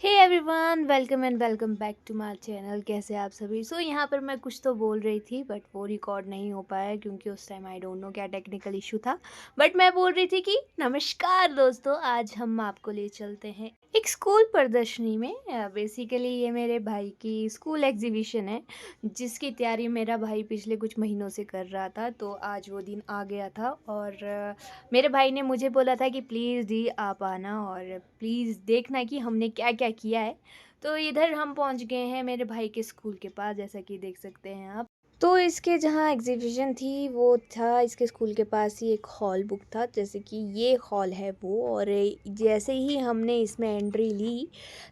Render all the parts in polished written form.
Hey everyone, welcome and welcome back to my channel. कैसे आप सभी। यहाँ पर मैं कुछ तो बोल रही थी बट वो रिकॉर्ड नहीं हो पाया क्योंकि उस टाइम आई डोंट नो क्या टेक्निकल इशू था। बट मैं बोल रही थी कि नमस्कार दोस्तों, आज हम आपको ले चलते हैं एक स्कूल प्रदर्शनी में। बेसिकली ये मेरे भाई की स्कूल एग्जीबिशन है जिसकी तैयारी मेरा भाई पिछले कुछ महीनों से कर रहा था। तो आज वो दिन आ गया था और मेरे भाई ने मुझे बोला था कि प्लीज़ दी आप आना और प्लीज़ देखना कि हमने क्या क्या किया है। तो इधर हम पहुंच गए हैं मेरे भाई के स्कूल के पास, जैसा कि देख सकते हैं आप। तो इसके जहाँ एग्जीबिशन थी वो था इसके स्कूल के पास ही एक हॉल बुक था, जैसे कि ये हॉल है वो। और जैसे ही हमने इसमें एंट्री ली,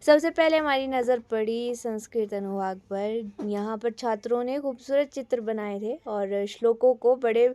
सबसे पहले हमारी नज़र पड़ी संस्कृत अनुभाग पर। यहाँ पर छात्रों ने खूबसूरत चित्र बनाए थे और श्लोकों को बड़े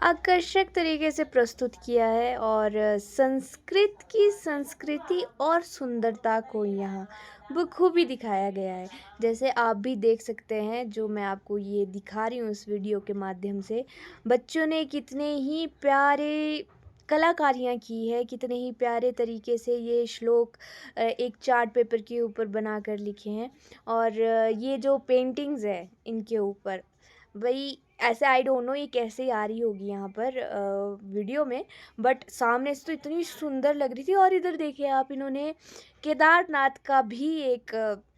आकर्षक तरीके से प्रस्तुत किया है और संस्कृत की संस्कृति और सुंदरता को यहाँ बखूबी दिखाया गया है। जैसे आप भी देख सकते हैं, जो मैं आपको ये दिखा रही हूँ इस वीडियो के माध्यम से, बच्चों ने कितने ही प्यारे कलाकारियाँ की है, कितने ही प्यारे तरीके से ये श्लोक एक चार्ट पेपर के ऊपर बना कर लिखे हैं। और ये जो पेंटिंग्स है इनके ऊपर, वही ऐसे आई डोंट नो ये कैसे आ रही होगी यहाँ पर वीडियो में, बट सामने से तो इतनी सुंदर लग रही थी। और इधर देखिए आप, इन्होंने केदारनाथ का भी एक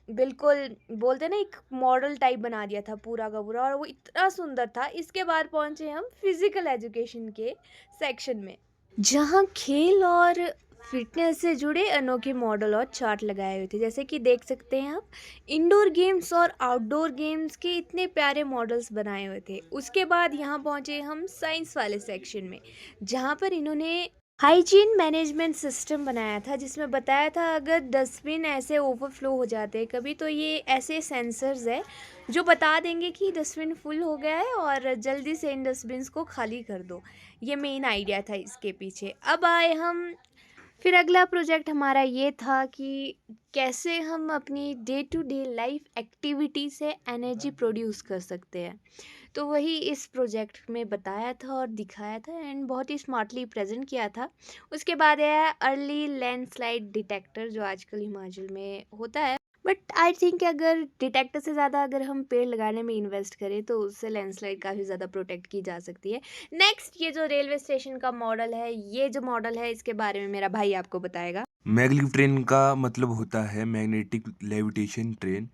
बिल्कुल बोलते ना एक मॉडल टाइप बना दिया था पूरा का पूरा, और वो इतना सुंदर था। इसके बाद पहुँचे हम फिजिकल एजुकेशन के सेक्शन में, जहाँ खेल और फिटनेस से जुड़े अनोखे मॉडल और चार्ट लगाए हुए थे। जैसे कि देख सकते हैं आप, इंडोर गेम्स और आउटडोर गेम्स के इतने प्यारे मॉडल्स बनाए हुए थे। उसके बाद यहाँ पहुँचे हम साइंस वाले सेक्शन में, जहाँ पर इन्होंने हाइजीन मैनेजमेंट सिस्टम बनाया था, जिसमें बताया था अगर डस्टबिन ऐसे ओवरफ्लो हो जाते हैं कभी, तो ये ऐसे सेंसर्स है जो बता देंगे कि डस्टबिन फुल हो गया है और जल्दी से इन डस्टबिन्स को खाली कर दो। ये मेन आइडिया था इसके पीछे। अब आए हम, फिर अगला प्रोजेक्ट हमारा ये था कि कैसे हम अपनी day to day life activity से एनर्जी प्रोड्यूस कर सकते हैं। तो वही इस प्रोजेक्ट में बताया था और दिखाया था एंड बहुत ही स्मार्टली प्रेजेंट किया था। उसके बाद है अर्ली लैंडस्लाइड डिटेक्टर, जो आजकल हिमाचल में होता है। बट आई थिंक अगर डिटेक्टर से ज़्यादा अगर हम पेड़ लगाने में इन्वेस्ट करें तो उससे लैंडस्लाइड काफ़ी ज़्यादा प्रोटेक्ट की जा सकती है। नेक्स्ट, ये जो रेलवे स्टेशन का मॉडल है, ये जो मॉडल है इसके बारे में मेरा भाई आपको बताएगा। मैग्लेव ट्रेन का मतलब होता है मैग्नेटिक लेविटेशन ट्रेन।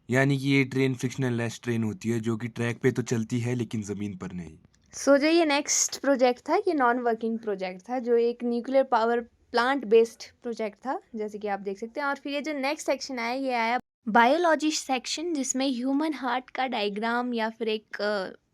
यानी कि ये ट्रेन फ्रिक्शनल लेस ट्रेन होती है जो कि ट्रैक पे तो चलती है लेकिन ज़मीन पर नहीं। जो ये नेक्स्ट प्रोजेक्ट था, ये नॉन वर्किंग प्रोजेक्ट था, जो एक nuclear power plant based project था, जैसे कि आप देख सकते हैं। और फिर ये जो नेक्स्ट सेक्शन आया, ये आया बायोलॉजी सेक्शन, जिसमें ह्यूमन हार्ट का डायग्राम या फिर एक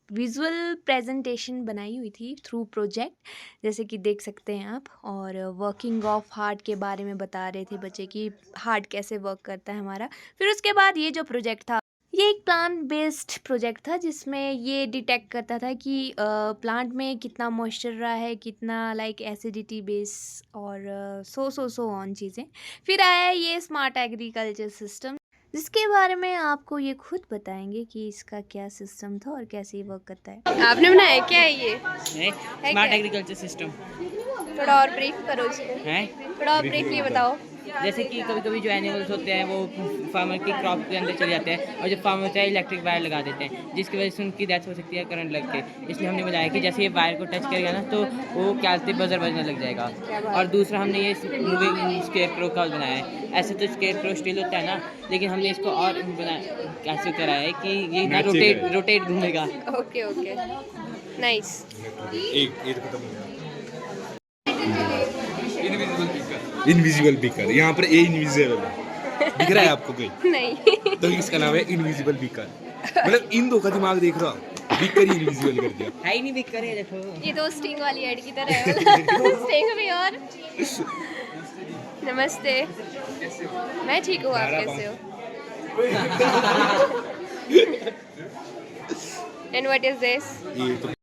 विजुअल प्रेजेंटेशन बनाई हुई थी थ्रू प्रोजेक्ट, जैसे कि देख सकते हैं आप। और वर्किंग ऑफ हार्ट के बारे में बता रहे थे बच्चे कि हार्ट कैसे वर्क करता है हमारा। फिर उसके बाद ये जो प्रोजेक्ट था, ये एक प्लांट बेस्ड प्रोजेक्ट था, जिसमें ये डिटेक्ट करता था कि प्लांट में कितना मॉइस्चर रहा है, कितना लाइक एसिडिटी बेस और सो ऑन चीज़ें। फिर आया ये स्मार्ट एग्रीकल्चर सिस्टम, जिसके बारे में आपको ये खुद बताएंगे कि इसका क्या सिस्टम था और कैसे ये वर्क करता है। आपने बनाया क्या है ये? स्मार्ट एग्रीकल्चर सिस्टम थोड़ा और ब्रीफ करो इसको, है। थोड़ा और ब्रीफली बताओ। जैसे कि कभी कभी जो एनिमल्स होते हैं वो फार्मर की क्रॉप के अंदर चले जाते हैं, और जब फार्मर होता है इलेक्ट्रिक वायर लगा देते हैं, जिसकी वजह से उनकी डेथ हो सकती है करंट लग के। इसलिए हमने बताया कि जैसे ये वायर को टच करेगा ना तो वो क्या बजर बजने लग जाएगा। और दूसरा हमने ये मूविंग स्केयर क्रो का बनाया है। ऐसे तो स्केयर क्रो स्टिल होता है ना, लेकिन हमने इसको और बनाया कैसे कराया है कि ये ना रोटेट घूमेगा। Okay okay, nice. एक खत्म हो गया। इनविजिबल बीकर, यहाँ पर ए इनविजिबल दिख रहा है आपको कोई? नहीं। तो इसका नाम है इनविजिबल बीकर। मतलब इन दो का दिमाग देख रहा, बीकर ही इनविजिबल कर दिया। है ही नहीं बिक करे, देखो ये तो स्टिंग वाली ऐड की तरह है। स्टिंग भी। और नमस्ते, मैं ठीक हूँ, आप कैसे हो? And what is this?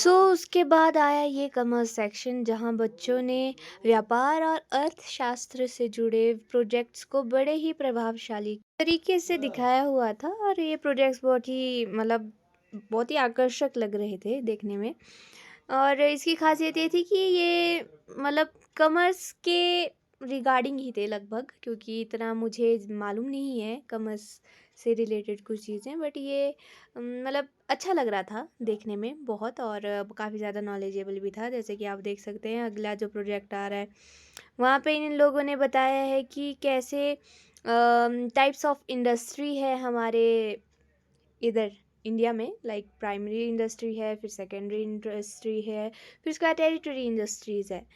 उसके बाद आया ये कॉमर्स सेक्शन, जहाँ बच्चों ने व्यापार और अर्थशास्त्र से जुड़े प्रोजेक्ट्स को बड़े ही प्रभावशाली तरीके से दिखाया हुआ था। और ये प्रोजेक्ट्स बहुत ही मतलब बहुत ही आकर्षक लग रहे थे देखने में। और इसकी खासियत ये थी कि ये मतलब कॉमर्स के रिगार्डिंग ही थे लगभग, क्योंकि इतना मुझे मालूम नहीं है कॉमर्स से रिलेटेड कुछ चीज़ें, बट ये मतलब अच्छा लग रहा था देखने में बहुत, और काफ़ी ज़्यादा नॉलेजेबल भी था। जैसे कि आप देख सकते हैं अगला जो प्रोजेक्ट आ रहा है, वहाँ पे इन लोगों ने बताया है कि कैसे टाइप्स ऑफ इंडस्ट्री है हमारे इधर इंडिया में। लाइक प्राइमरी इंडस्ट्री है, फिर सेकेंडरी इंडस्ट्री है, फिर उसके बाद टेरिटरी इंडस्ट्रीज़ है।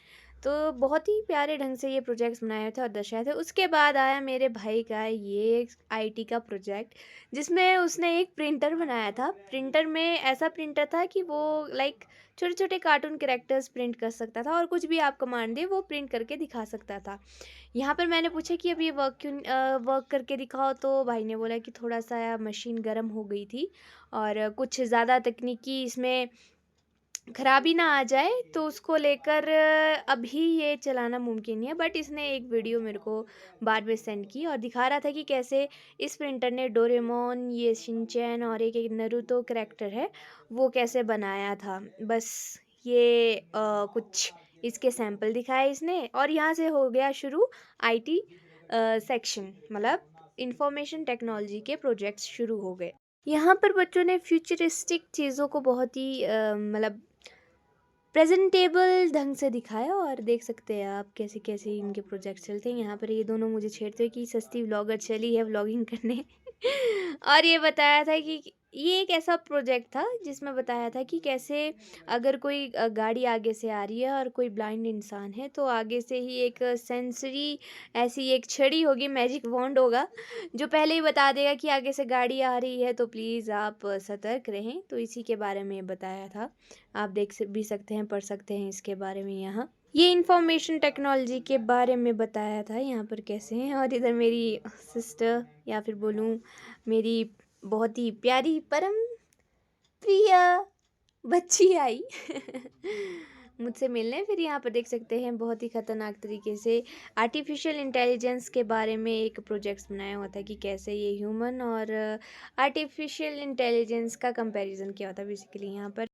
तो बहुत ही प्यारे ढंग से ये प्रोजेक्ट्स बनाए थे और दर्शाए थे। उसके बाद आया मेरे भाई का ये आईटी का प्रोजेक्ट, जिसमें उसने एक प्रिंटर बनाया था। प्रिंटर में ऐसा प्रिंटर था कि वो लाइक छोटे छोटे कार्टून कैरेक्टर्स प्रिंट कर सकता था, और कुछ भी आप कमांड दे वो प्रिंट करके दिखा सकता था। यहाँ पर मैंने पूछा कि अब ये वर्क करके दिखाओ, तो भाई ने बोला कि थोड़ा सा मशीन गर्म हो गई थी और कुछ ज़्यादा तकनीकी इसमें खराबी ना आ जाए, तो उसको लेकर अभी ये चलाना मुमकिन नहीं है। बट इसने एक वीडियो मेरे को बाद में सेंड की और दिखा रहा था कि कैसे इस प्रिंटर ने डोरेमोन, ये शिनचैन और एक नरूतो करैक्टर है वो कैसे बनाया था। बस ये कुछ इसके सैंपल दिखाए इसने, और यहाँ से हो गया शुरू आईटी सेक्शन, मतलब इंफॉर्मेशन टेक्नोलॉजी के प्रोजेक्ट्स शुरू हो गए। यहाँ पर बच्चों ने फ्यूचरिस्टिक चीज़ों को बहुत ही मतलब प्रेजेंटेबल ढंग से दिखाया, और देख सकते हैं आप कैसे कैसे इनके प्रोजेक्ट चलते हैं। यहाँ पर ये दोनों मुझे छेड़ते हैं कि सस्ती व्लॉगर चली है व्लॉगिंग करने और ये बताया था कि ये एक ऐसा प्रोजेक्ट था जिसमें बताया था कि कैसे अगर कोई गाड़ी आगे से आ रही है और कोई ब्लाइंड इंसान है, तो आगे से ही एक सेंसरी ऐसी एक छड़ी होगी, मैजिक वॉन्ड होगा, जो पहले ही बता देगा कि आगे से गाड़ी आ रही है, तो प्लीज़ आप सतर्क रहें। तो इसी के बारे में बताया था, आप भी सकते हैं, पढ़ सकते हैं इसके बारे में। यहाँ ये इंफॉर्मेशन टेक्नोलॉजी के बारे में बताया था यहाँ पर कैसे हैं। और इधर मेरी सिस्टर, या फिर बोलूँ मेरी बहुत ही प्यारी परम प्रिय बच्ची आई मुझसे मिलने। फिर यहाँ पर देख सकते हैं बहुत ही ख़तरनाक तरीके से आर्टिफिशियल इंटेलिजेंस के बारे में एक प्रोजेक्ट्स बनाया हुआ था कि कैसे ये ह्यूमन और आर्टिफिशियल इंटेलिजेंस का कंपैरिजन किया होता बेसिकली यहाँ पर।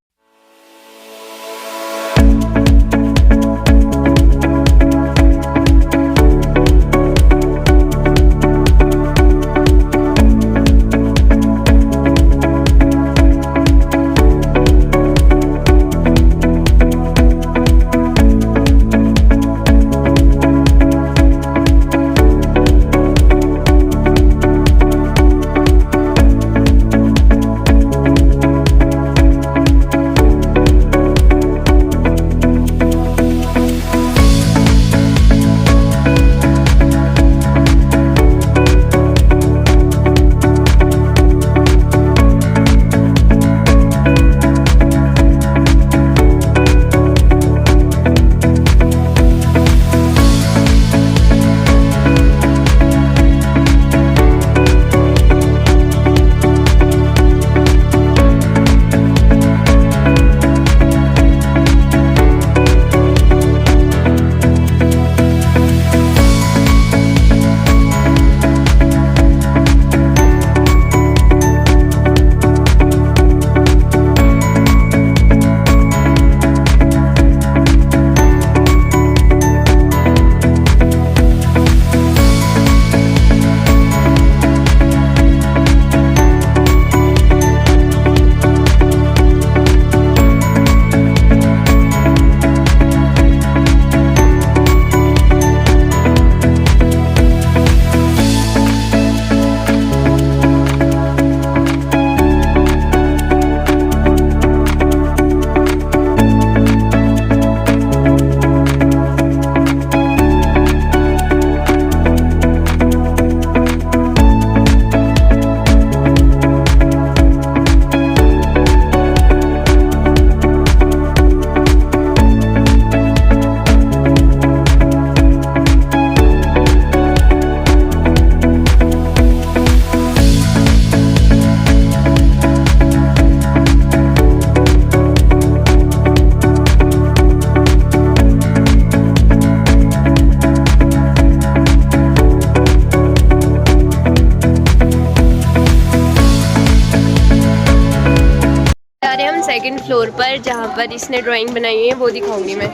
सेकंड फ्लोर पर जहाँ पर इसने ड्राइंग बनाई है वो दिखाऊंगी मैं।